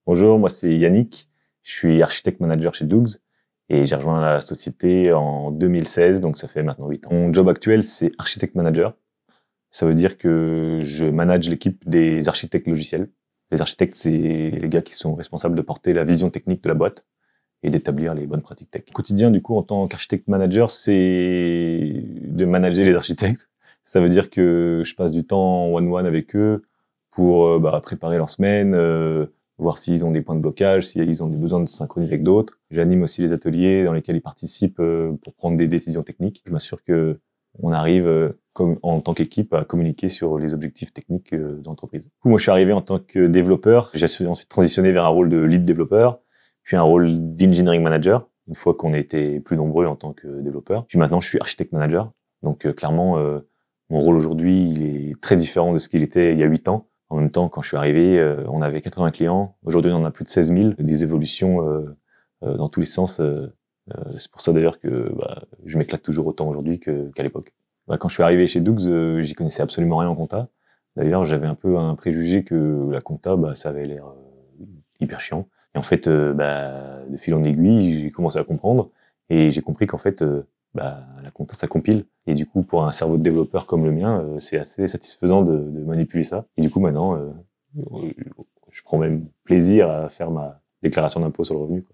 Bonjour, moi c'est Yannick, je suis architecte manager chez Dougs et j'ai rejoint la société en 2016, donc ça fait maintenant 8 ans. Mon job actuel, c'est architecte manager. Ça veut dire que je manage l'équipe des architectes logiciels. Les architectes, c'est les gars qui sont responsables de porter la vision technique de la boîte et d'établir les bonnes pratiques tech. Au quotidien, du coup, en tant qu'architecte manager, c'est de manager les architectes. Ça veut dire que je passe du temps one-one avec eux pour préparer leur semaine, voir s'ils ont des points de blocage, s'ils ont des besoins de se synchroniser avec d'autres. J'anime aussi les ateliers dans lesquels ils participent pour prendre des décisions techniques. Je m'assure que on arrive comme en tant qu'équipe à communiquer sur les objectifs techniques d'entreprise. Du coup, moi, je suis arrivé en tant que développeur. J'ai ensuite transitionné vers un rôle de lead développeur, puis un rôle d'engineering manager, une fois qu'on était plus nombreux en tant que développeur. Puis maintenant, je suis architecte manager. Donc clairement, mon rôle aujourd'hui, il est très différent de ce qu'il était il y a 8 ans. En même temps, quand je suis arrivé, on avait 80 clients. Aujourd'hui, on en a plus de 16 000. Des évolutions dans tous les sens. C'est pour ça d'ailleurs que je m'éclate toujours autant aujourd'hui qu'à l'époque. Quand je suis arrivé chez Dougs, j'y connaissais absolument rien en compta. D'ailleurs, j'avais un peu un préjugé que la compta, ça avait l'air hyper chiant. Et en fait, de fil en aiguille, j'ai commencé à comprendre et j'ai compris qu'en fait, la compta, ça compile. Et du coup, pour un cerveau de développeur comme le mien, c'est assez satisfaisant de manipuler ça. Et du coup, maintenant, je prends même plaisir à faire ma déclaration d'impôt sur le revenu, quoi.